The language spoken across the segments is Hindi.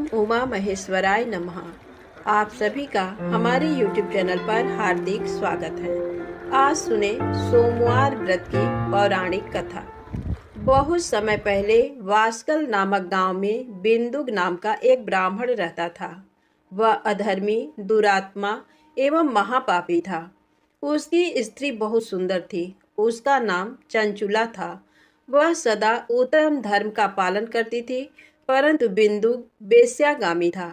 ओम उमा महेश्वराय नमः। आप सभी का हमारे YouTube चैनल पर हार्दिक स्वागत है। आज सुने सोमवार व्रत की पौराणिक कथा। बहुत समय पहले वास्कल नामक गांव में बिंदुक नाम का एक ब्राह्मण रहता था। वह अधर्मी, दुरात्मा एवं महापापी था। उसकी स्त्री बहुत सुंदर थी। उसका नाम चंचुला था। वह सदा उत्तम धर्म का पालन करती थी, परंतु बिंदुक वेश्यागामी था।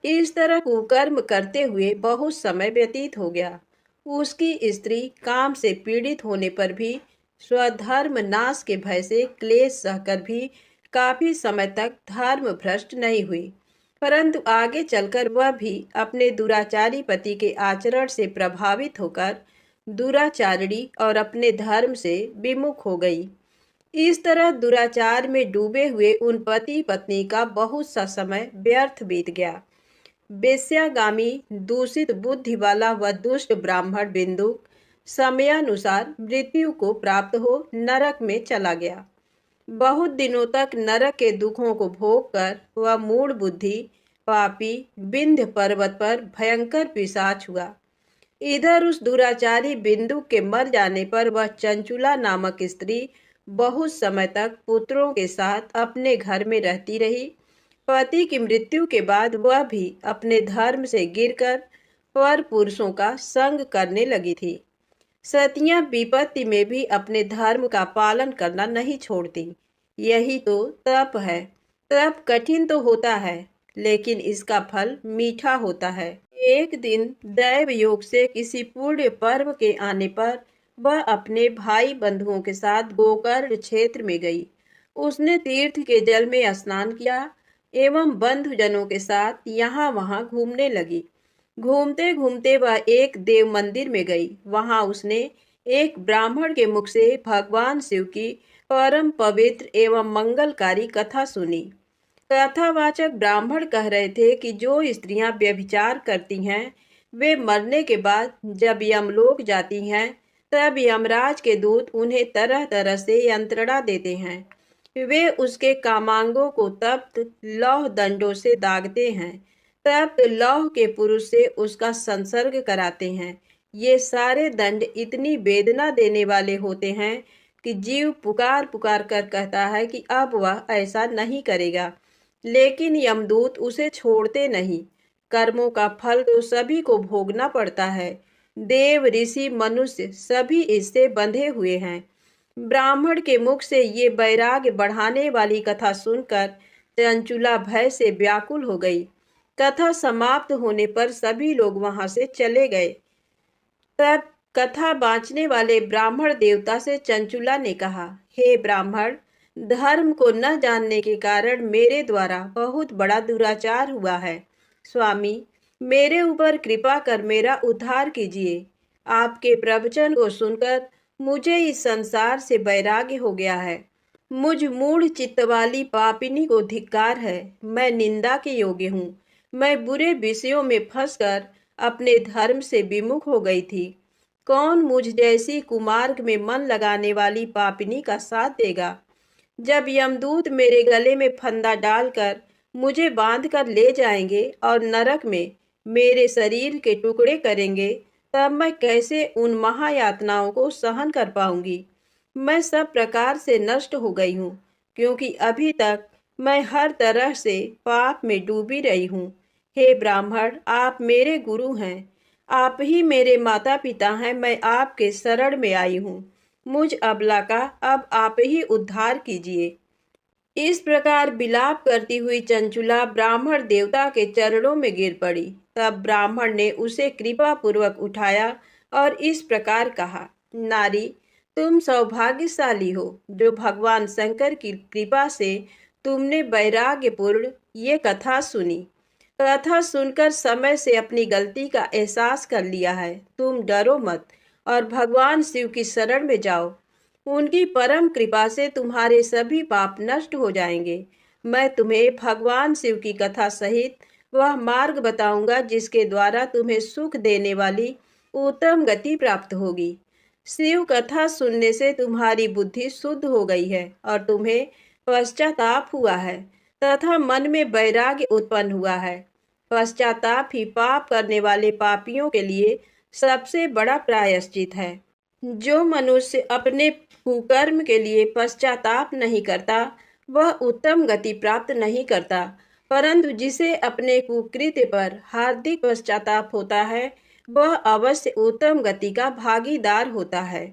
इस तरह कुकर्म करते हुए बहुत समय व्यतीत हो गया। उसकी स्त्री काम से पीड़ित होने पर भी स्वधर्म नाश के भय से क्लेश सहकर भी काफी समय तक धर्म भ्रष्ट नहीं हुई, परंतु आगे चलकर वह भी अपने दुराचारी पति के आचरण से प्रभावित होकर दुराचारिणी और अपने धर्म से विमुख हो गई। इस तरह दुराचार में डूबे हुए उन पति पत्नी का बहुत सा समय व्यर्थ बीत गया। वेश्यागामी, दूषित बुद्धि वाला व दुष्ट ब्राह्मण बिंदुक समयानुसार मृत्यु को प्राप्त हो नरक में चला गया। बहुत दिनों तक नरक के दुखों को भोग कर वह मूढ़ बुद्धि पापी विंध्य पर्वत पर भयंकर पिशाच हुआ। इधर उस दुराचारी बिंदु के मर जाने पर वह चंचुला नामक स्त्री बहुत समय तक पुत्रों के साथ अपने घर में रहती रही। पति की मृत्यु के बाद वह भी अपने धर्म से गिरकर पर पुरुषों का संग करने लगी थी। सतियां विपत्ति में भी अपने धर्म का पालन करना नहीं छोड़ती। यही तो तप है। तप कठिन तो होता है, लेकिन इसका फल मीठा होता है। एक दिन दैव योग से किसी पुण्य पर्व के आने पर वह अपने भाई बंधुओं के साथ गोकर्ण क्षेत्र में गई। उसने तीर्थ के जल में स्नान किया एवं बंधुजनों के साथ यहाँ वहाँ घूमने लगी। घूमते घूमते वह एक देव मंदिर में गई। वहाँ उसने एक ब्राह्मण के मुख से भगवान शिव की परम पवित्र एवं मंगलकारी कथा सुनी। कथावाचक ब्राह्मण कह रहे थे कि जो स्त्रियां व्यभिचार करती हैं वे मरने के बाद जब यमलोक जाती हैं तब यमराज के दूत उन्हें तरह तरह से यंत्रणा देते हैं। वे उसके कामांगों को तप्त लौह दंडों से दागते हैं। तप्त लौह के पुरुष से उसका संसर्ग कराते हैं। ये सारे दंड इतनी वेदना देने वाले होते हैं कि जीव पुकार पुकार कर कहता है कि अब वह ऐसा नहीं करेगा, लेकिन यमदूत उसे छोड़ते नहीं। कर्मों का फल तो सभी को भोगना पड़ता है। देव, ऋषि, मनुष्य सभी इससे बंधे हुए हैं। ब्राह्मण के मुख से ये वैराग्य बढ़ाने वाली कथा सुनकर चंचुला भय से व्याकुल हो गई। कथा समाप्त होने पर सभी लोग वहां से चले गए। तब कथा बांचने वाले ब्राह्मण देवता से चंचुला ने कहा, हे ब्राह्मण, धर्म को न जानने के कारण मेरे द्वारा बहुत बड़ा दुराचार हुआ है। स्वामी, मेरे ऊपर कृपा कर मेरा उद्धार कीजिए। आपके प्रवचन को सुनकर मुझे इस संसार से वैराग्य हो गया है। मुझ मूढ़ चित्त वाली पापिनी को धिक्कार है। मैं निंदा के योग्य हूँ। मैं बुरे विषयों में फंसकर अपने धर्म से विमुख हो गई थी। कौन मुझ जैसी कुमार्ग में मन लगाने वाली पापिनी का साथ देगा? जब यमदूत मेरे गले में फंदा डालकर मुझे बांध कर ले जाएंगे और नरक में मेरे शरीर के टुकड़े करेंगे, तब मैं कैसे उन महायातनाओं को सहन कर पाऊंगी? मैं सब प्रकार से नष्ट हो गई हूँ, क्योंकि अभी तक मैं हर तरह से पाप में डूबी रही हूँ। हे ब्राह्मण, आप मेरे गुरु हैं। आप ही मेरे माता पिता हैं। मैं आपके शरण में आई हूँ। मुझ अबला का अब आप ही उद्धार कीजिए। इस प्रकार विलाप करती हुई चंचुला ब्राह्मण देवता के चरणों में गिर पड़ी। तब ब्राह्मण ने उसे कृपा पूर्वक उठाया और इस प्रकार कहा, नारी, तुम सौभाग्यशाली हो जो भगवान शंकर की कृपा से तुमने वैराग्यपूर्ण ये कथा सुनी। कथा सुनकर समय से अपनी गलती का एहसास कर लिया है। तुम डरो मत और भगवान शिव की शरण में जाओ। उनकी परम कृपा से तुम्हारे सभी पाप नष्ट हो जाएंगे। मैं तुम्हें भगवान शिव की कथा सहित वह मार्ग बताऊंगा जिसके द्वारा तुम्हें सुख देने वाली उत्तम गति प्राप्त होगी। शिव कथा सुनने से तुम्हारी बुद्धि शुद्ध हो गई है और तुम्हें पश्चाताप हुआ है तथा मन में वैराग्य उत्पन्न हुआ है। पश्चाताप ही पाप करने वाले पापियों के लिए सबसे बड़ा प्रायश्चित है। जो मनुष्य अपने कुकर्म के लिए पश्चाताप नहीं करता वह उत्तम गति प्राप्त नहीं करता, परंतु जिसे अपने कुकृत्य पर हार्दिक पश्चाताप होता है वह अवश्य उत्तम गति का भागीदार होता है।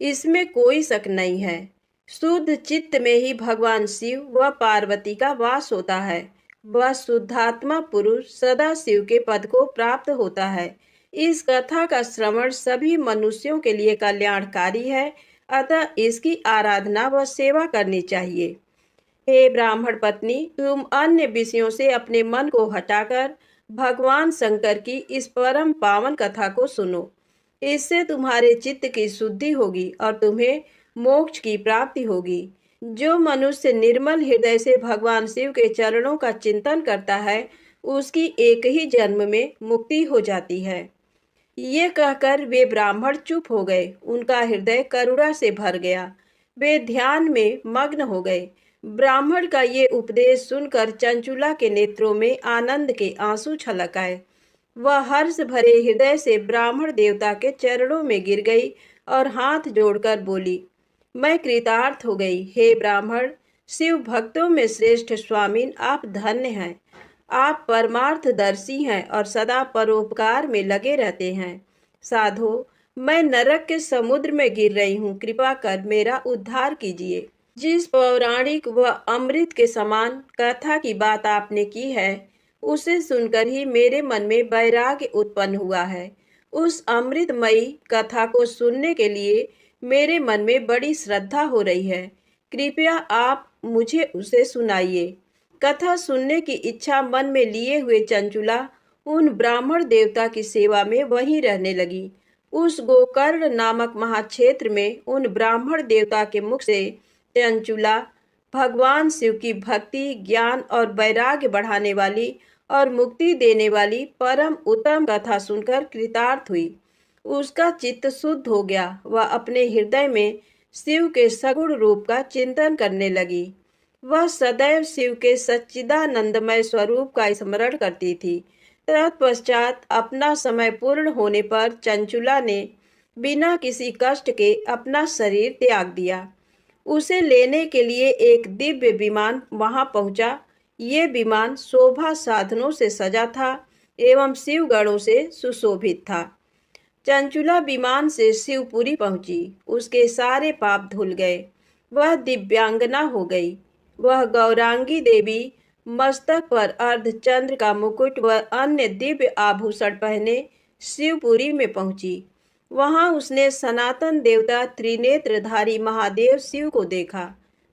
इसमें कोई शक नहीं है। शुद्ध चित्त में ही भगवान शिव व पार्वती का वास होता है। वह शुद्धात्मा पुरुष सदा शिव के पद को प्राप्त होता है। इस कथा का श्रवण सभी मनुष्यों के लिए कल्याणकारी है, अतः इसकी आराधना व सेवा करनी चाहिए। हे ब्राह्मण पत्नी, तुम अन्य विषयों से अपने मन को हटाकर भगवान शंकर की इस परम पावन कथा को सुनो। इससे तुम्हारे चित्त की शुद्धि होगी और तुम्हें मोक्ष की प्राप्ति होगी। जो मनुष्य निर्मल हृदय से भगवान शिव के चरणों का चिंतन करता है उसकी एक ही जन्म में मुक्ति हो जाती है। ये कहकर वे ब्राह्मण चुप हो गए। उनका हृदय करुणा से भर गया। वे ध्यान में मग्न हो गए। ब्राह्मण का ये उपदेश सुनकर चंचुला के नेत्रों में आनंद के आंसू छलक आए। वह हर्ष भरे हृदय से ब्राह्मण देवता के चरणों में गिर गई और हाथ जोड़कर बोली, मैं कृतार्थ हो गई। हे ब्राह्मण, शिव भक्तों में श्रेष्ठ स्वामीन, आप धन्य हैं। आप परमार्थदर्शी हैं और सदा परोपकार में लगे रहते हैं। साधो, मैं नरक के समुद्र में गिर रही हूँ, कृपा कर मेरा उद्धार कीजिए। जिस पौराणिक व अमृत के समान कथा की बात आपने की है उसे सुनकर ही मेरे मन में वैराग्य उत्पन्न हुआ है। उस अमृतमयी कथा को सुनने के लिए मेरे मन में बड़ी श्रद्धा हो रही है। कृपया आप मुझे उसे सुनाइए। कथा सुनने की इच्छा मन में लिए हुए चंचुला उन ब्राह्मण देवता की सेवा में वहीं रहने लगी। उस गोकर्ण नामक महाक्षेत्र में उन ब्राह्मण देवता के मुख से चंचुला भगवान शिव की भक्ति, ज्ञान और वैराग्य बढ़ाने वाली और मुक्ति देने वाली परम उत्तम कथा सुनकर कृतार्थ हुई। उसका चित्त शुद्ध हो गया। वह अपने हृदय में शिव के सगुण रूप का चिंतन करने लगी। वह सदैव शिव के सच्चिदानंदमय स्वरूप का स्मरण करती थी। तत्पश्चात अपना समय पूर्ण होने पर चंचुला ने बिना किसी कष्ट के अपना शरीर त्याग दिया। उसे लेने के लिए एक दिव्य विमान वहां पहुंचा। ये विमान शोभा साधनों से सजा था एवं शिवगणों से सुशोभित था। चंचुला विमान से शिवपुरी पहुंची। उसके सारे पाप धुल गए। वह दिव्यांगना हो गई। वह गौरांगी देवी मस्तक पर अर्धचंद्र का मुकुट व अन्य दिव्य आभूषण पहने शिवपुरी में पहुंची। वहां उसने सनातन देवता त्रिनेत्रधारी महादेव शिव को देखा।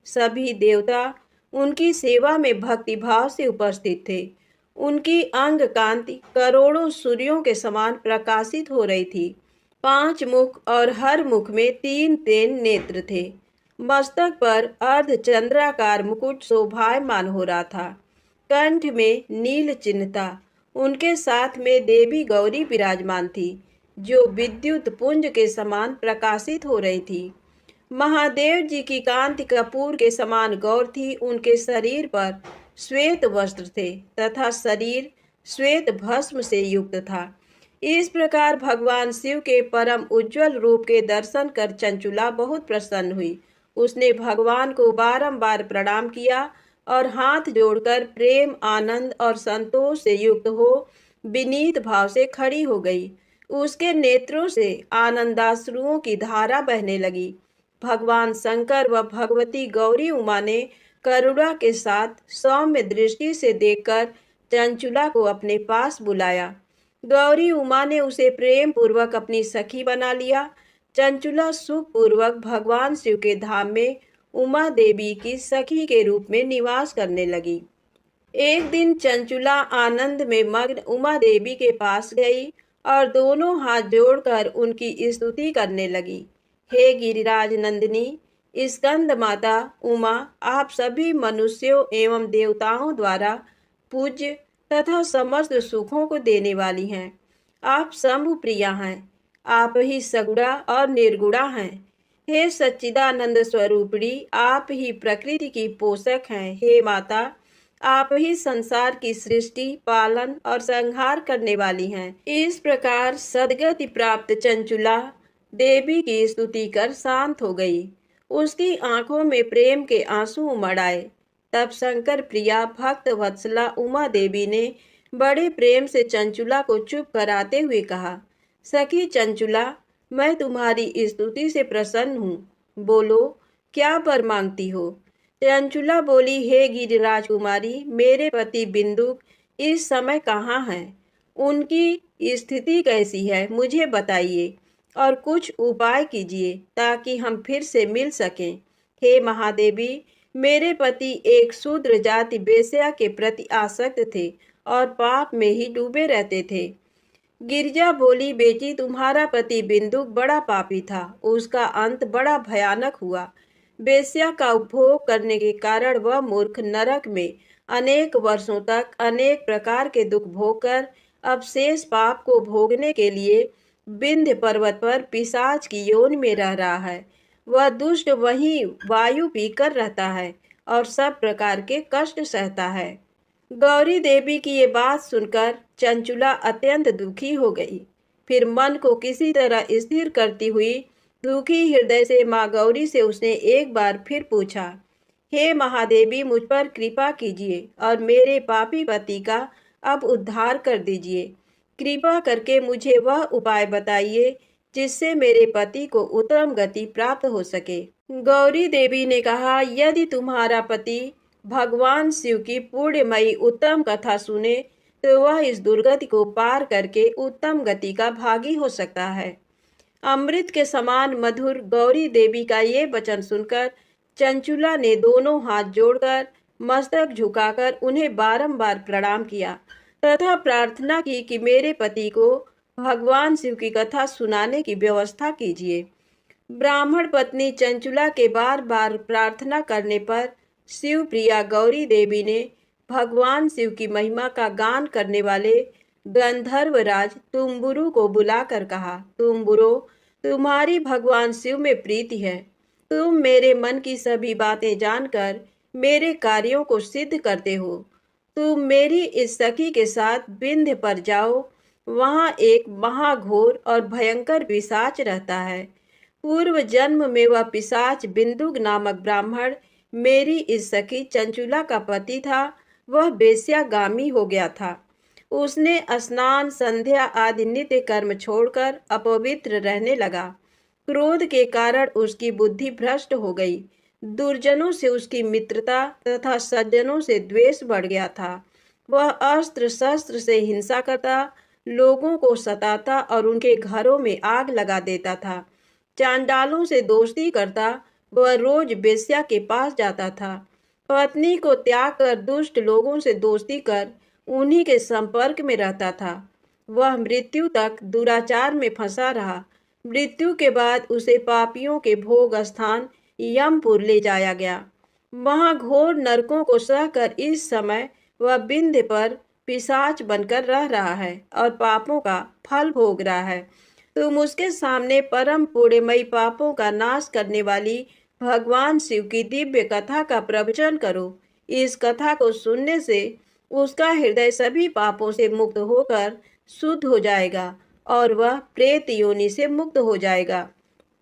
सभी देवता उनकी सेवा में भक्तिभाव से उपस्थित थे। उनकी अंग कांति करोड़ों सूर्यों के समान प्रकाशित हो रही थी। 5 मुख और हर मुख में 3 नेत्र थे। मस्तक पर अर्धचंद्राकार मुकुट शोभायमान हो रहा था। कंठ में नील चिन्ह था। उनके साथ में देवी गौरी विराजमान थी जो विद्युत पुंज के समान प्रकाशित हो रही थी। महादेव जी की कांति कपूर के समान गौर थी। उनके शरीर पर श्वेत वस्त्र थे तथा शरीर श्वेत भस्म से युक्त था। इस प्रकार भगवान शिव के परम उज्जवल रूप के दर्शन कर चंचुला बहुत प्रसन्न हुई। उसने भगवान को बारंबार प्रणाम किया और हाथ जोड़कर प्रेम, आनंद और संतोष से युक्त हो विनीत भाव से खड़ी हो गई। उसके नेत्रों से आनंदाश्रुओं की धारा बहने लगी। भगवान शंकर व भगवती गौरी उमा ने करुणा के साथ सौम्य दृष्टि से देखकर चंचुला को अपने पास बुलाया। गौरी उमा ने उसे प्रेम पूर्वक अपनी सखी बना लिया। चंचुला सुख पूर्वक भगवान शिव के धाम में उमा देवी की सखी के रूप में निवास करने लगी। एक दिन चंचुला आनंद में मग्न उमा देवी के पास गई और दोनों हाथ जोड़कर उनकी स्तुति करने लगी। हे गिरिराज नंदिनी, स्कंद माता उमा, आप सभी मनुष्यों एवं देवताओं द्वारा पूज्य तथा समस्त सुखों को देने वाली हैं। आप शंभु प्रिया हैं। आप ही सगुणा और निर्गुणा हैं। हे सच्चिदानंद स्वरूपिणी, आप ही प्रकृति की पोषक हैं। हे माता, आप ही संसार की सृष्टि, पालन और संहार करने वाली हैं। इस प्रकार सदगति प्राप्त चंचुला देवी की स्तुति कर शांत हो गई। उसकी आंखों में प्रेम के आंसू उमड़ आए। तब शंकर प्रिया भक्त वत्सला उमा देवी ने बड़े प्रेम से चंचुला को चुप कराते हुए कहा, सखी चंचुला, मैं तुम्हारी स्तुति से प्रसन्न हूँ। बोलो, क्या वर मांगती हो? चंचुला बोली, हे गिरिराज कुमारी, मेरे पति बिंदुक इस समय कहाँ हैं? उनकी स्थिति कैसी है, मुझे बताइए और कुछ उपाय कीजिए ताकि हम फिर से मिल सकें। हे महादेवी, मेरे पति एक शूद्र जाति वेश्या के प्रति आसक्त थे और पाप में ही डूबे रहते थे। गिरिजा बोली, बेटी, तुम्हारा पति बिंदुक बड़ा पापी था, उसका अंत बड़ा भयानक हुआ। वेश्या का उपभोग करने के कारण वह मूर्ख नरक में अनेक वर्षों तक अनेक प्रकार के दुख भोगकर अब शेष पाप को भोगने के लिए विंध्य पर्वत पर पिशाच की योनि में रह रहा है। वह दुष्ट वहीं वायु पीकर रहता है और सब प्रकार के कष्ट सहता है। गौरी देवी की ये बात सुनकर चंचुला अत्यंत दुखी हो गई। फिर मन को किसी तरह स्थिर करती हुई दुखी हृदय से माँ गौरी से उसने एक बार फिर पूछा, हे महादेवी, मुझ पर कृपा कीजिए और मेरे पापी पति का अब उद्धार कर दीजिए। कृपा करके मुझे वह उपाय बताइए जिससे मेरे पति को उत्तम गति प्राप्त हो सके। गौरी देवी ने कहा, यदि तुम्हारा पति भगवान शिव की पुण्यमयी उत्तम कथा सुने तो वह इस दुर्गति को पार करके उत्तम गति का भागी हो सकता है। अमृत के समान मधुर गौरी देवी का ये वचन सुनकर चंचुला ने दोनों हाथ जोड़कर मस्तक झुकाकर उन्हें बारंबार प्रणाम किया तथा प्रार्थना की कि मेरे पति को भगवान शिव की कथा सुनाने की व्यवस्था कीजिए। ब्राह्मण पत्नी चंचुला के बार बार प्रार्थना करने पर शिव प्रिया गौरी देवी ने भगवान शिव की महिमा का गान करने वाले गंधर्वराज तुम्बुरु को बुलाकर कहा, तुम्बुरो, तुम्हारी भगवान शिव में प्रीति है। तुम मेरे मन की सभी बातें जानकर मेरे कार्यों को सिद्ध करते हो। तुम मेरी इस सखी के साथ विंध्य पर जाओ, वहाँ एक महाघोर और भयंकर पिशाच रहता है। पूर्व जन्म में वह पिशाच बिंदुक नामक ब्राह्मण मेरी इस सखी चंचुला का पति था। वह वेश्यागामी हो गया था। उसने स्नान, संध्या आदि नित्य कर्म छोड़कर अपवित्र रहने लगा। क्रोध के कारण उसकी बुद्धि भ्रष्ट हो गई। दुर्जनों से उसकी मित्रता तथा सज्जनों से द्वेष बढ़ गया था। वह अस्त्र शस्त्र से हिंसा करता, लोगों को सताता और उनके घरों में आग लगा देता था। चांडालों से दोस्ती करता, वह रोज वेश्या के पास जाता था। पत्नी को त्याग कर दुष्ट लोगों से दोस्ती कर उन्हीं के संपर्क में रहता था। वह मृत्यु तक दुराचार में फंसा रहा। मृत्यु के बाद उसे पापियों के भोग स्थान यमपुर ले जाया गया। वहां घोर नरकों को सहकर इस समय वह विंध्य पर पिशाच बनकर रह रहा है और पापों का फल भोग रहा है। तुम उसके सामने परम पुण्यमयी पापों का नाश करने वाली भगवान शिव की दिव्य कथा का प्रवचन करो। इस कथा को सुनने से उसका हृदय सभी पापों से मुक्त होकर शुद्ध हो जाएगा और वह प्रेत योनि से मुक्त हो जाएगा।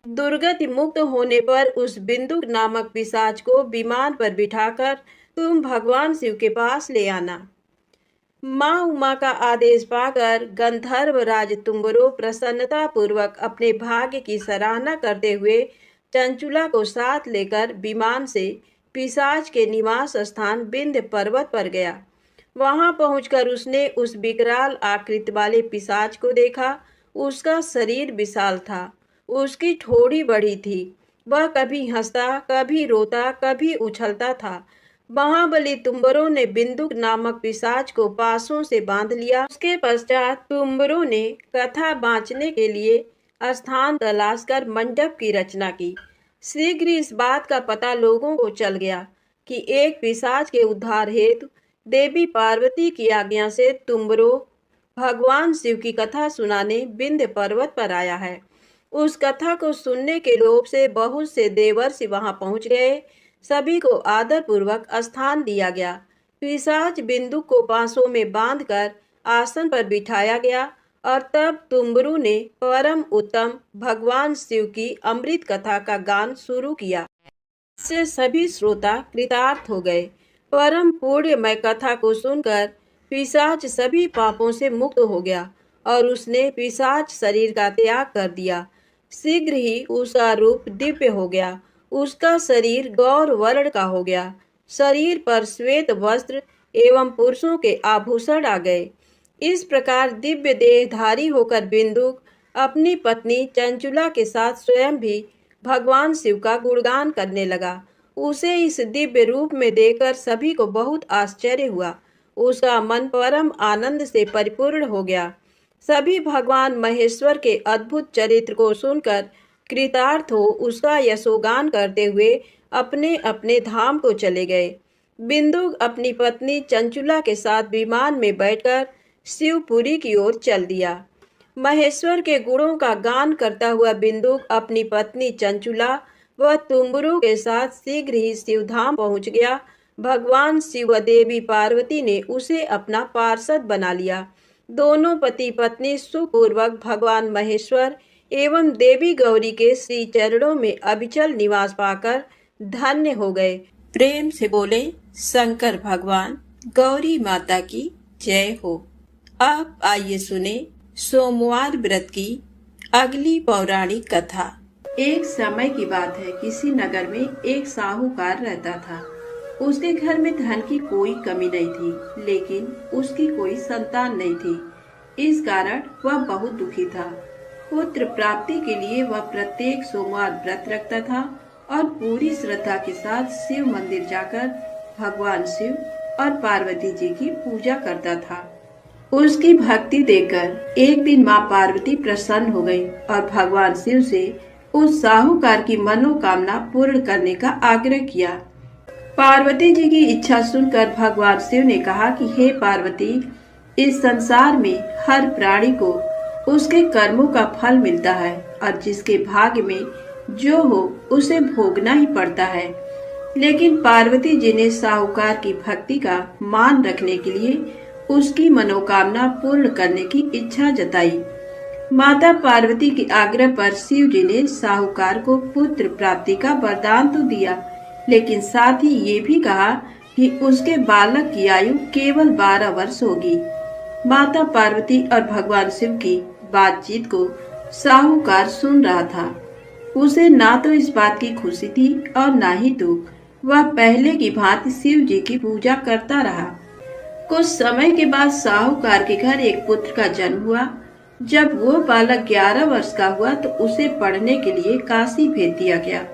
दुर्गति मुक्त होने पर उस बिंदुक नामक पिशाच को विमान पर बिठाकर तुम भगवान शिव के पास ले आना। माँ उमा का आदेश पाकर गंधर्वराज तुम्बरो प्रसन्नता पूर्वक अपने भाग्य की सराहना करते हुए चंचुला को साथ लेकर विमान से पिशाच के निवास स्थान विंध्य पर्वत पर गया। वहां पहुंचकर उसने उस विकराल आकृति वाले पिशाच को देखा। उसका शरीर विशाल था, उसकी ठोड़ी बड़ी थी। वह कभी हंसता, कभी रोता, कभी उछलता था। महाबली तुम्बरों ने बिंदुक नामक पिशाच को पासों से बांध लिया। उसके पश्चात तुम्बरों ने कथा बाँचने के लिए स्थान तलाश कर मंडप की रचना की। शीघ्र इस बात का पता लोगों को चल गया कि एक पिशाच के उद्धार हेतु देवी पार्वती की आज्ञा से तुम्बरो भगवान शिव की कथा सुनाने विंध्य पर्वत पर आया है। उस कथा को सुनने के लोभ से बहुत से देवर्षि वहां पहुंच गए। सभी को आदर पूर्वक स्थान दिया गया। पिशाच बिंदु को बांसों में बांधकर आसन पर बिठाया गया और तब तुम्बरू ने परम उत्तम भगवान शिव की अमृत कथा का गान शुरू किया। इससे सभी श्रोता कृतार्थ हो गए। परम पुण्यमय कथा को सुनकर पिशाच सभी पापों से मुक्त हो गया और उसने पिशाच शरीर का त्याग कर दिया। शीघ्र ही उसका रूप दिव्य हो गया। उसका शरीर गौर वर्ण का हो गया। शरीर पर श्वेत वस्त्र एवं पुरुषों के आभूषण आ गए। इस प्रकार दिव्य देहधारी होकर बिंदुक अपनी पत्नी चंचुला के साथ स्वयं भी भगवान शिव का गुणगान करने लगा। उसे इस दिव्य रूप में देखकर सभी को बहुत आश्चर्य हुआ। उसका मन परम आनंद से परिपूर्ण हो गया। सभी भगवान महेश्वर के अद्भुत चरित्र को सुनकर कृतार्थ हो उसका यशोगान करते हुए अपने अपने धाम को चले गए। बिंदुक अपनी पत्नी चंचुला के साथ विमान में बैठकर शिवपुरी की ओर चल दिया। महेश्वर के गुणों का गान करता हुआ बिंदुक अपनी पत्नी चंचुला व तुम्बरू के साथ शीघ्र ही शिवधाम पहुंच गया। भगवान शिव व देवी पार्वती ने उसे अपना पार्षद बना लिया। दोनों पति पत्नी सुखपूर्वक भगवान महेश्वर एवं देवी गौरी के श्री चरणों में अविचल निवास पाकर धन्य हो गए। प्रेम से बोले शंकर भगवान गौरी माता की जय हो। अब आइए सुने सोमवार व्रत की अगली पौराणिक कथा। एक समय की बात है, किसी नगर में एक साहूकार रहता था। उसके घर में धन की कोई कमी नहीं थी, लेकिन उसकी कोई संतान नहीं थी। इस कारण वह बहुत दुखी था। पुत्र प्राप्ति के लिए वह प्रत्येक सोमवार व्रत रखता था और पूरी श्रद्धा के साथ शिव मंदिर जाकर भगवान शिव और पार्वती जी की पूजा करता था। उसकी भक्ति देखकर एक दिन माँ पार्वती प्रसन्न हो गई और भगवान शिव से उस साहूकार की मनोकामना पूर्ण करने का आग्रह किया। पार्वती जी की इच्छा सुनकर भगवान शिव ने कहा कि हे पार्वती, इस संसार में हर प्राणी को उसके कर्मों का फल मिलता है और जिसके भाग्य में जो हो उसे भोगना ही पड़ता है। लेकिन पार्वती जी ने साहूकार की भक्ति का मान रखने के लिए उसकी मनोकामना पूर्ण करने की इच्छा जताई। माता पार्वती के आग्रह पर शिव जी ने साहूकार को पुत्र प्राप्ति का वरदान तो दिया, लेकिन साथ ही ये भी कहा कि उसके बालक की आयु केवल 12 वर्ष होगी। माता पार्वती और भगवान शिव की बातचीत को साहूकार सुन रहा था। उसे ना तो इस बात की खुशी थी और ना ही दुख। वह पहले की भांति शिव जी की पूजा करता रहा। कुछ समय के बाद साहूकार के घर एक पुत्र का जन्म हुआ। जब वो बालक 11 वर्ष का हुआ तो उसे पढ़ने के लिए काशी भेज दिया गया।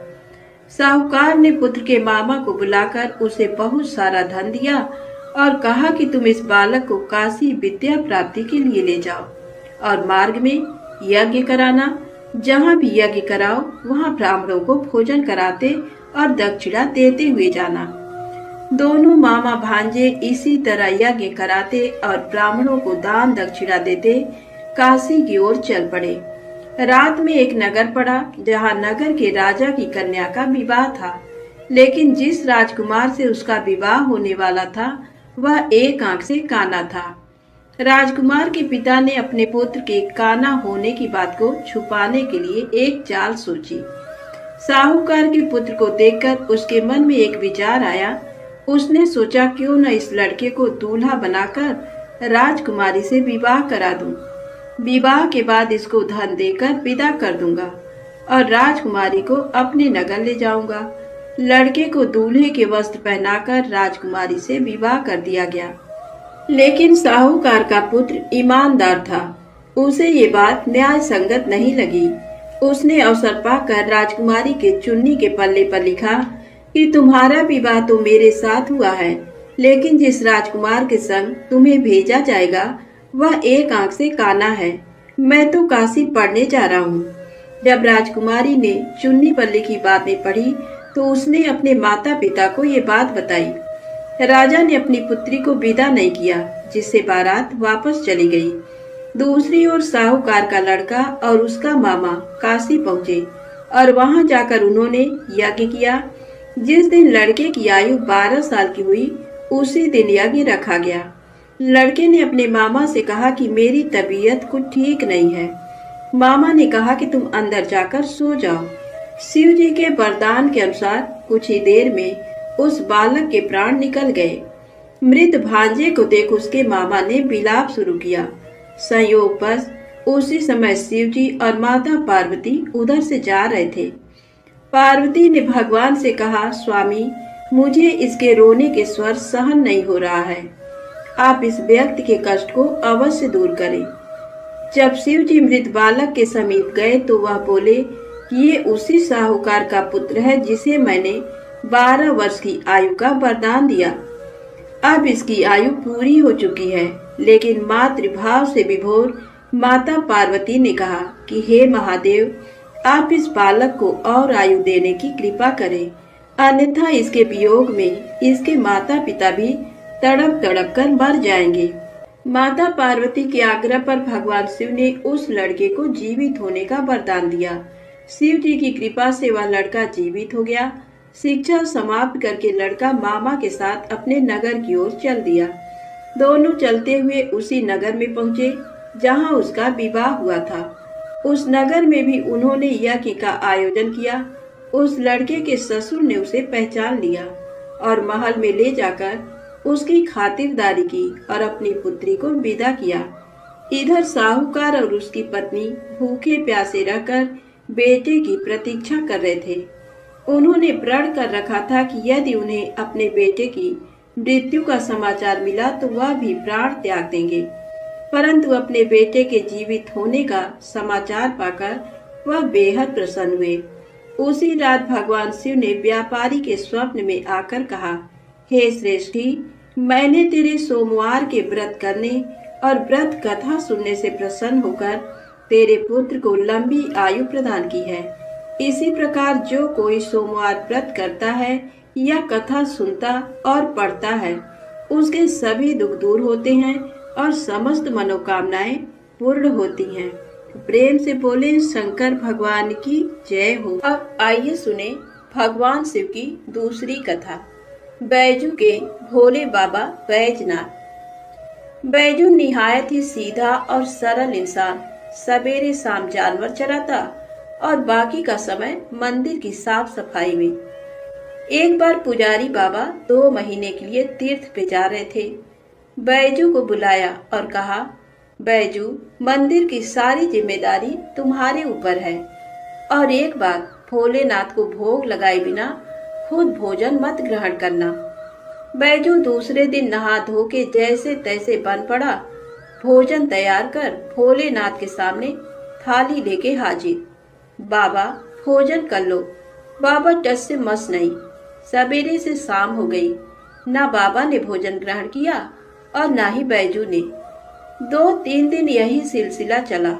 साहूकार ने पुत्र के मामा को बुलाकर उसे बहुत सारा धन दिया और कहा कि तुम इस बालक को काशी विद्या प्राप्ति के लिए ले जाओ और मार्ग में यज्ञ कराना। जहाँ भी यज्ञ कराओ वहाँ ब्राह्मणों को भोजन कराते और दक्षिणा देते हुए जाना। दोनों मामा भांजे इसी तरह यज्ञ कराते और ब्राह्मणों को दान दक्षिणा देते काशी की ओर चल पड़े। रात में एक नगर पड़ा जहाँ नगर के राजा की कन्या का विवाह था, लेकिन जिस राजकुमार से उसका विवाह होने वाला था वह एक आंख से काना था। राजकुमार के पिता ने अपने पुत्र के काना होने की बात को छुपाने के लिए एक चाल सोची। साहूकार के पुत्र को देखकर उसके मन में एक विचार आया। उसने सोचा क्यों न इस लड़के को दूल्हा बनाकर राजकुमारी से विवाह करा दूं। विवाह के बाद इसको धन देकर विदा कर दूंगा और राजकुमारी को अपने नगर ले जाऊंगा। लड़के को दूल्हे के वस्त्र पहनाकर राजकुमारी से विवाह कर दिया गया। लेकिन साहूकार का पुत्र ईमानदार था। उसे ये बात न्याय संगत नहीं लगी। उसने अवसर पाकर राजकुमारी के चुन्नी के पल्ले पर लिखा कि तुम्हारा विवाह तो मेरे साथ हुआ है, लेकिन जिस राजकुमार के संग तुम्हें भेजा जाएगा वह एक आंख से काना है। मैं तो काशी पढ़ने जा रहा हूँ। जब राजकुमारी ने चुन्नी पर लिखी बातें पढ़ी तो उसने अपने माता पिता को ये बात बताई। राजा ने अपनी पुत्री को विदा नहीं किया, जिससे बारात वापस चली गई। दूसरी ओर साहूकार का लड़का और उसका मामा काशी पहुँचे और वहां जाकर उन्होंने यज्ञ किया। जिस दिन लड़के की आयु 12 साल की हुई उसी दिन यज्ञ रखा गया। लड़के ने अपने मामा से कहा कि मेरी तबीयत कुछ ठीक नहीं है। मामा ने कहा कि तुम अंदर जाकर सो जाओ। शिव जी के वरदान के अनुसार कुछ ही देर में उस बालक के प्राण निकल गए। मृत भांजे को देख उसके मामा ने विलाप शुरू किया। संयोगवश उसी समय शिव जी और माता पार्वती उधर से जा रहे थे। पार्वती ने भगवान से कहा, स्वामी, मुझे इसके रोने के स्वर सहन नहीं हो रहा है। आप इस व्यक्ति के कष्ट को अवश्य दूर करें। जब शिव जी मृत बालक के समीप गए तो वह बोले, ये उसी साहूकार का पुत्र है जिसे मैंने 12 वर्ष की आयु का वरदान दिया। अब इसकी आयु पूरी हो चुकी है। लेकिन मातृभाव से विभोर माता पार्वती ने कहा कि हे महादेव, आप इस बालक को और आयु देने की कृपा करें, अन्यथा इसके वियोग में इसके माता पिता भी तड़प तड़प कर मर जाएंगे। माता पार्वती के आग्रह पर भगवान शिव ने उस लड़के को जीवित होने का वरदान दिया। शिव जी की कृपा से वह लड़का जीवित हो गया। शिक्षा समाप्त करके लड़का मामा के साथ अपने नगर की ओर चल दिया। दोनों चलते हुए उसी नगर में पहुंचे जहां उसका विवाह हुआ था। उस नगर में भी उन्होंने यज्ञ का आयोजन किया। उस लड़के के ससुर ने उसे पहचान लिया और महल में ले जाकर उसकी खातिरदारी की और अपनी पुत्री को विदा किया। इधर साहूकार और उसकी पत्नी भूखे प्यासे रहकर बेटे की प्रतीक्षा कर रहे थे। उन्होंने प्रण कर रखा था कि यदि उन्हें अपने बेटे की मृत्यु का समाचार मिला तो वह भी प्राण त्याग देंगे। परंतु अपने बेटे के जीवित होने का समाचार पाकर वह बेहद प्रसन्न हुए। उसी रात भगवान शिव ने व्यापारी के स्वप्न में आकर कहा, हे श्रेष्ठी, मैंने तेरे सोमवार के व्रत करने और व्रत कथा सुनने से प्रसन्न होकर तेरे पुत्र को लंबी आयु प्रदान की है। इसी प्रकार जो कोई सोमवार व्रत करता है या कथा सुनता और पढ़ता है, उसके सभी दुख दूर होते हैं और समस्त मनोकामनाएं पूर्ण होती हैं। प्रेम से बोले शंकर भगवान की जय हो। अब आइए सुने भगवान शिव की दूसरी कथा, बैजू के भोले बाबा बैजनाथ। बैजू निहायत ही सीधा और सरल इंसान सवेरे शाम जानवर चराता और बाकी का समय मंदिर की साफ सफाई में। एक बार पुजारी बाबा 2 महीने के लिए तीर्थ पे जा रहे थे। बैजू को बुलाया और कहा, बैजू, मंदिर की सारी जिम्मेदारी तुम्हारे ऊपर है और एक बात, भोलेनाथ को भोग लगाए बिना खुद भोजन मत ग्रहण करना। बैजू दूसरे दिन नहा धो के जैसे तैसे बन पड़ा। भोजन तैयार कर भोलेनाथ के सामने थाली लेके हाजिर। बाबा, भोजन कर लो। बाबा टस से मस नहीं। सवेरे से शाम हो गई, ना बाबा ने भोजन ग्रहण किया और ना ही बैजू ने। 2-3 दिन यही सिलसिला चला।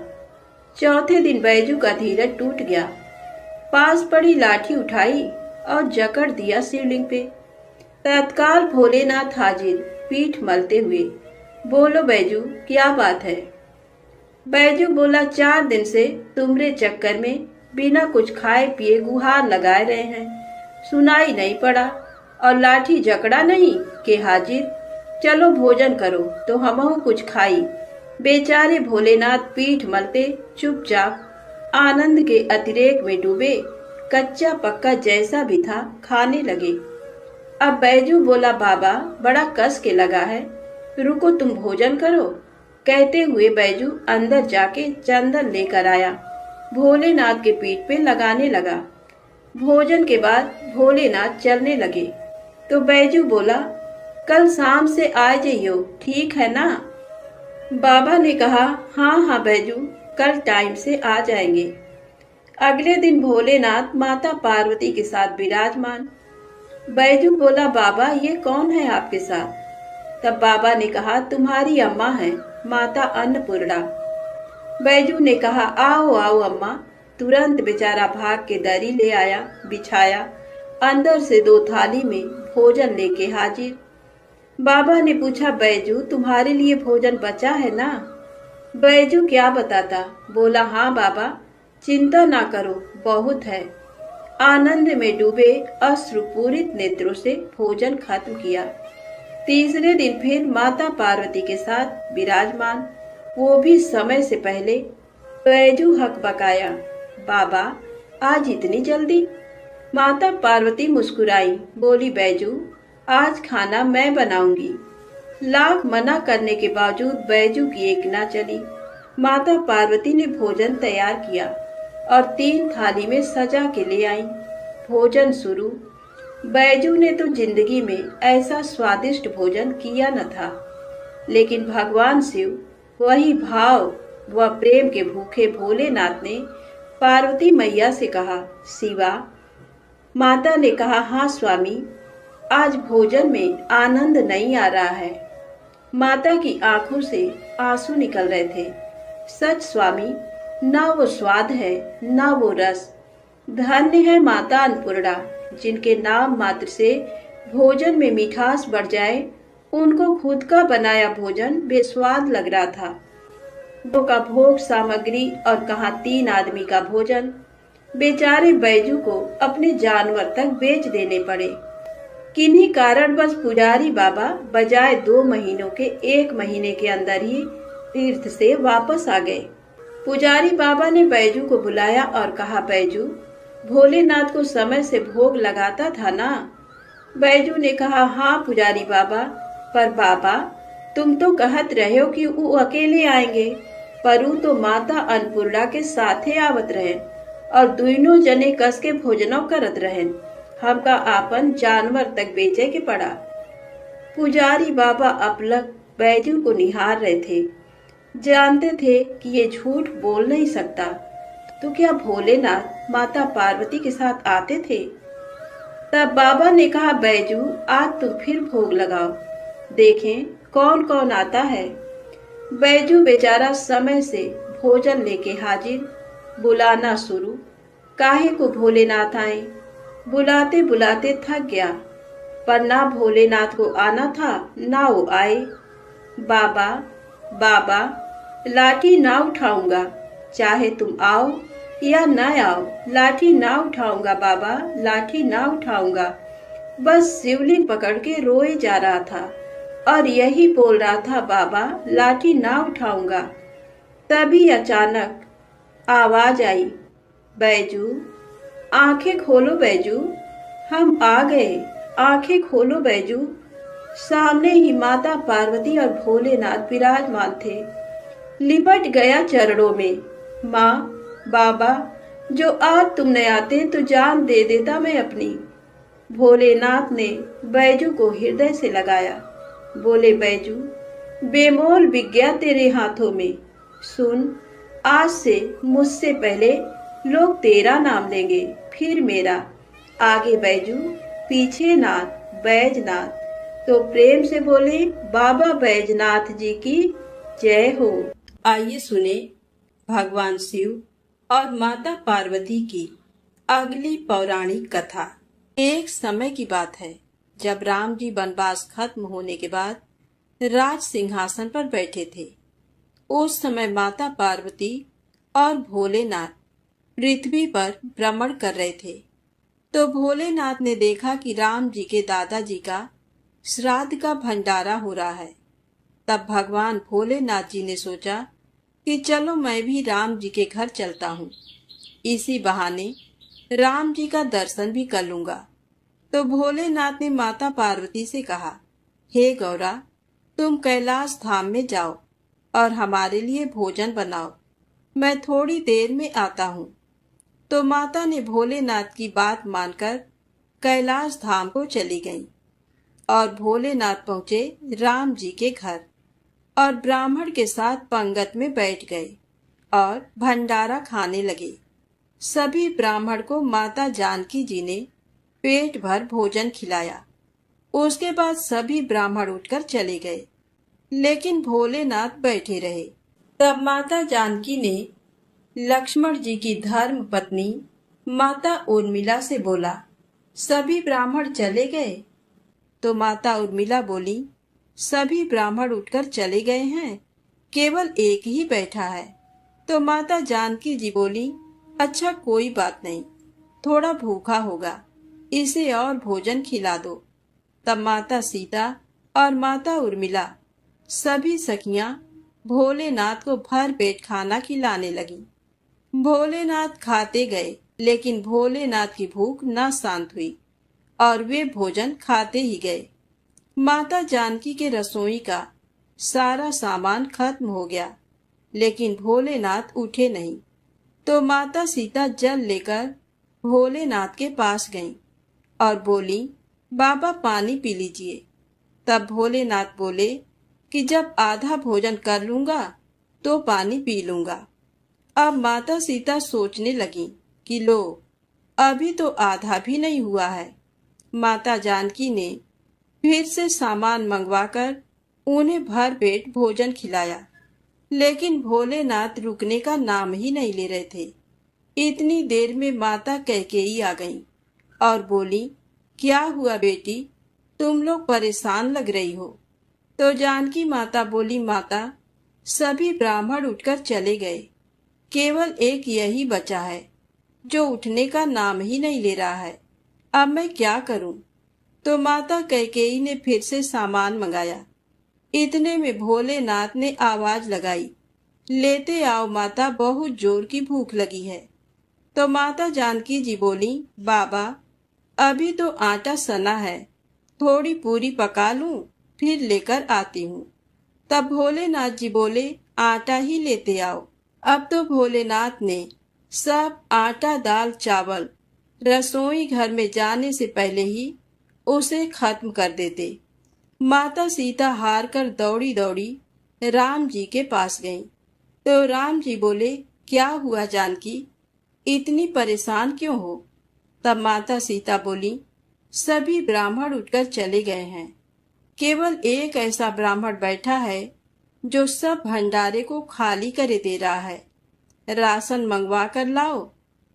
चौथे दिन बैजू का धीरज टूट गया। पास पड़ी लाठी उठाई और जकड़ दिया शिवलिंग पे। तत्काल भोलेनाथ हाजिर, पीठ मलते हुए। बोलो बैजू, क्या बात है? बैजू बोला, 4 दिन से तुम्हारे चक्कर में बिना कुछ खाए पिए गुहार लगाए रहे हैं, सुनाई नहीं पड़ा और लाठी जकड़ा नहीं के हाजिर। चलो भोजन करो तो हमहु कुछ खाई। बेचारे भोलेनाथ पीठ मलते चुपचाप आनंद के अतिरेक में डूबे, कच्चा पक्का जैसा भी था खाने लगे। अब बैजू बोला, बाबा, बड़ा कस के लगा है, रुको तुम भोजन करो। कहते हुए बैजू अंदर जाके चंदन लेकर आया, भोलेनाथ के पीठ पे लगाने लगा। भोजन के बाद भोलेनाथ चलने लगे तो बैजू बोला, कल शाम से आ जाइयो, ठीक है ना? बाबा ने कहा, हाँ हाँ बैजू, कल टाइम से आ जाएंगे। अगले दिन भोलेनाथ माता पार्वती के साथ विराजमान। बैजू बोला, बाबा, ये कौन है आपके साथ? तब बाबा ने कहा, तुम्हारी अम्मा है, माता अन्नपूर्णा। बैजू ने कहा, आओ आओ अम्मा। तुरंत बेचारा भाग के दरी ले आया, बिछाया, अंदर से 2 थाली में भोजन लेके हाजिर। बाबा ने पूछा, बैजू, तुम्हारे लिए भोजन बचा है ना? बैजू क्या बताता, बोला, हाँ बाबा, चिंता ना करो, बहुत है। आनंद में डूबे अश्रुपूरित नेत्रों से भोजन खत्म किया। तीसरे दिन फिर माता पार्वती के साथ विराजमान, वो भी समय से पहले। बैजू हक बकाया, बाबा आज इतनी जल्दी? माता पार्वती मुस्कुराई, बोली बैजू आज खाना मैं बनाऊंगी। लाख मना करने के बावजूद बैजू की एक ना चली। माता पार्वती ने भोजन तैयार किया और 3 थाली में सजा के ले आई। भोजन शुरू। बैजू ने तो जिंदगी में ऐसा स्वादिष्ट भोजन किया न था, लेकिन भगवान शिव वही भाव व प्रेम के भूखे भोलेनाथ ने पार्वती मैया से कहा, शिवा। माता ने कहा, हाँ स्वामी, आज भोजन में आनंद नहीं आ रहा है। माता की आंखों से आंसू निकल रहे थे। सच स्वामी, ना वो स्वाद है ना वो रस। धन्य है माता अन्नपूर्णा, जिनके नाम मात्र से भोजन में मिठास बढ़ जाए। उनको खुद का बनाया भोजन बेस्वाद लग रहा था। दो का भोग सामग्री और कहाँ 3 आदमी का भोजन। बेचारे बैजू को अपने जानवर तक बेच देने पड़े। किन्हीं कारणवश पुजारी बाबा बजाय 2 महीनों के 1 महीने के अंदर ही तीर्थ से वापस आ गए। पुजारी बाबा ने बैजू को बुलाया और कहा, बैजू, भोलेनाथ को समय से भोग लगाता था ना? बैजू ने कहा, हाँ पुजारी बाबा, पर बाबा तुम तो कहत रहे हो कि वो अकेले आएंगे, पर वो तो माता अन्नपूर्णा के साथे आवत रहे और दोनों जने कस के भोजनों करत रहे। हमका आपन जानवर तक बेचे के पड़ा। पुजारी बाबा अपलक बैजू को निहार रहे थे। जानते थे कि ये झूठ बोल नहीं सकता। तो क्या भोलेनाथ माता पार्वती के साथ आते थे? तब बाबा ने कहा, बैजू आज तुम फिर भोग लगाओ, देखें कौन कौन आता है। बैजू बेचारा समय से भोजन लेके हाजिर। बुलाना शुरू। काहे को भोलेनाथ आए? बुलाते बुलाते थक गया, पर ना भोलेनाथ को आना था ना वो आए। बाबा बाबा, लाठी ना उठाऊंगा, चाहे तुम आओ या ना आओ, लाठी ना उठाऊंगा बाबा, लाठी ना उठाऊंगा। बस शिवलिंग पकड़ के रोए जा रहा था और यही बोल रहा था, बाबा लाठी ना उठाऊंगा। तभी अचानक आवाज आई, बैजू आंखें खोलो बैजू, हम आ गए, आंखें खोलो बैजू। सामने ही माता पार्वती और भोलेनाथ विराजमान थे। लिपट गया चरणों में। माँ, बाबा, जो आज तुम न आते तो जान दे देता मैं अपनी। भोलेनाथ ने बैजू को हृदय से लगाया। बोले, बैजू बेमोल विज्ञा तेरे हाथों में। सुन, आज से मुझसे पहले लोग तेरा नाम लेंगे, फिर मेरा। आगे बैजू, पीछे नाथ, बैजनाथ। तो प्रेम से बोले, बाबा बैजनाथ जी की जय हो। आइए सुने भगवान शिव और माता पार्वती की अगली पौराणिक कथा। एक समय की बात है, जब राम जी वनवास खत्म होने के बाद राज सिंहासन पर बैठे थे। उस समय माता पार्वती और भोलेनाथ पृथ्वी पर भ्रमण कर रहे थे। तो भोलेनाथ ने देखा कि राम जी के दादाजी का श्राद्ध का भंडारा हो रहा है। तब भगवान भोलेनाथ जी ने सोचा कि चलो मैं भी राम जी के घर चलता हूँ, इसी बहाने राम जी का दर्शन भी कर लूंगा। तो भोलेनाथ ने माता पार्वती से कहा, हे गौरा, तुम कैलाश धाम में जाओ और हमारे लिए भोजन बनाओ, मैं थोड़ी देर में आता हूँ। तो माता ने भोलेनाथ की बात मानकर कैलाश धाम को चली गईं और भोलेनाथ पहुंचे राम जी के घर और ब्राह्मण के साथ पंगत में बैठ गए और भंडारा खाने लगे। सभी ब्राह्मण को माता जानकी जी ने पेट भर भोजन खिलाया। उसके बाद सभी ब्राह्मण उठकर चले गए, लेकिन भोलेनाथ बैठे रहे। तब माता जानकी ने लक्ष्मण जी की धर्म पत्नी माता उर्मिला से बोला, सभी ब्राह्मण चले गए? तो माता उर्मिला बोली, सभी ब्राह्मण उठकर चले गए हैं, केवल एक ही बैठा है। तो माता जानकी जी बोली, अच्छा कोई बात नहीं, थोड़ा भूखा होगा, इसे और भोजन खिला दो। तब माता सीता और माता उर्मिला सभी सखियां भोलेनाथ को भर पेट खाना खिलाने लगी। भोलेनाथ खाते गए, लेकिन भोलेनाथ की भूख न शांत हुई और वे भोजन खाते ही गए। माता जानकी के रसोई का सारा सामान खत्म हो गया, लेकिन भोलेनाथ उठे नहीं। तो माता सीता जल लेकर भोलेनाथ के पास गईं और बोली, बाबा पानी पी लीजिए। तब भोलेनाथ बोले कि जब आधा भोजन कर लूंगा तो पानी पी लूंगा। अब माता सीता सोचने लगी कि लो, अभी तो आधा भी नहीं हुआ है। माता जानकी ने फिर से सामान मंगवाकर उन्हें भर पेट भोजन खिलाया, लेकिन भोलेनाथ रुकने का नाम ही नहीं ले रहे थे। इतनी देर में माता कैकेयी आ गईं और बोली, क्या हुआ बेटी, तुम लोग परेशान लग रही हो। तो जानकी माता बोली, माता सभी ब्राह्मण उठकर चले गए, केवल एक यही बचा है जो उठने का नाम ही नहीं ले रहा है। अब मैं क्या करूं। तो माता कैकेयी ने फिर से सामान मंगाया। इतने में भोलेनाथ ने आवाज लगाई, लेते आओ माता, बहुत जोर की भूख लगी है। तो माता जानकी जी बोली, बाबा अभी तो आटा सना है, थोड़ी पूरी पका लूं, फिर लेकर आती हूँ। तब भोलेनाथ जी बोले, आटा ही लेते आओ। अब तो भोलेनाथ ने सब आटा दाल चावल रसोई घर में जाने से पहले ही उसे खत्म कर देते। माता सीता हार कर दौड़ी दौड़ी राम जी के पास गईं। तो राम जी बोले, क्या हुआ जानकी, इतनी परेशान क्यों हो। तब माता सीता बोली, सभी ब्राह्मण उठकर चले गए हैं, केवल एक ऐसा ब्राह्मण बैठा है जो सब भंडारे को खाली करे दे रहा है। राशन मंगवा कर लाओ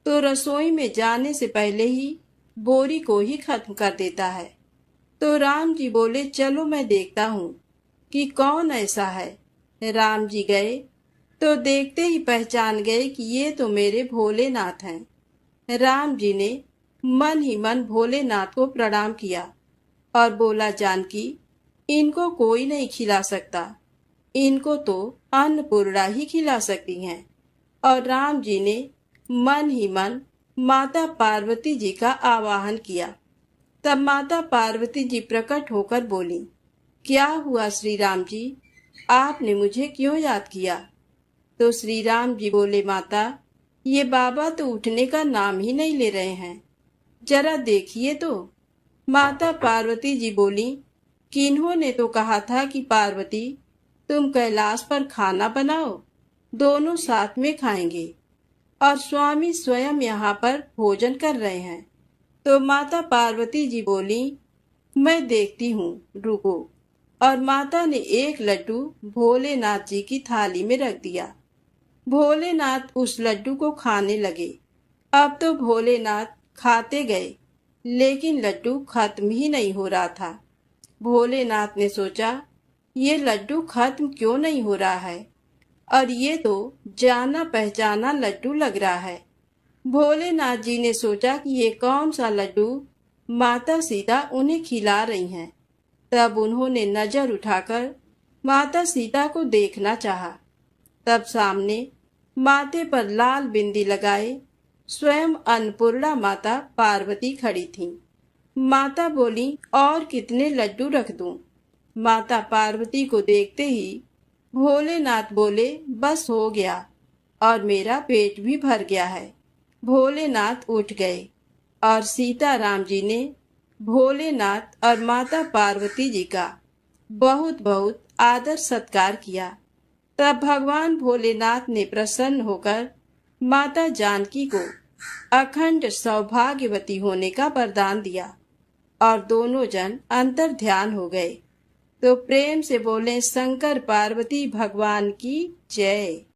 तो रसोई में जाने से पहले ही बोरी को ही खत्म कर देता है। तो राम जी बोले, चलो मैं देखता हूँ कि कौन ऐसा है। राम जी गए तो देखते ही पहचान गए कि ये तो मेरे भोलेनाथ हैं। राम जी ने मन ही मन भोलेनाथ को प्रणाम किया और बोला, जानकी इनको कोई नहीं खिला सकता, इनको तो अन्नपूर्णा ही खिला सकती हैं। और राम जी ने मन ही मन माता पार्वती जी का आवाहन किया। तब माता पार्वती जी प्रकट होकर बोली, क्या हुआ श्री राम जी, आपने मुझे क्यों याद किया। तो श्री राम जी बोले, माता ये बाबा तो उठने का नाम ही नहीं ले रहे हैं, जरा देखिए तो। माता पार्वती जी बोली, किन्होंने तो कहा था कि पार्वती तुम कैलाश पर खाना बनाओ, दोनों साथ में खाएंगे, और स्वामी स्वयं यहाँ पर भोजन कर रहे हैं। तो माता पार्वती जी बोली, मैं देखती हूँ, रुको। और माता ने एक लड्डू भोलेनाथ जी की थाली में रख दिया। भोलेनाथ उस लड्डू को खाने लगे। अब तो भोलेनाथ खाते गए, लेकिन लड्डू खत्म ही नहीं हो रहा था। भोलेनाथ ने सोचा, ये लड्डू खत्म क्यों नहीं हो रहा है, और ये तो जाना पहचाना लड्डू लग रहा है। भोलेनाथ जी ने सोचा कि ये कौन सा लड्डू माता सीता उन्हें खिला रही हैं। तब उन्होंने नजर उठाकर माता सीता को देखना चाहा। तब सामने माथे पर लाल बिंदी लगाए स्वयं अन्नपूर्णा माता पार्वती खड़ी थीं। माता बोली, और कितने लड्डू रख दूं। माता पार्वती को देखते ही भोलेनाथ बोले, बस हो गया, और मेरा पेट भी भर गया है। भोलेनाथ उठ गए और सीता राम जी ने भोलेनाथ और माता पार्वती जी का बहुत बहुत आदर सत्कार किया। तब भगवान भोलेनाथ ने प्रसन्न होकर माता जानकी को अखंड सौभाग्यवती होने का वरदान दिया और दोनों जन अंतर ध्यान हो गए। तो प्रेम से बोले, शंकर पार्वती भगवान की जय।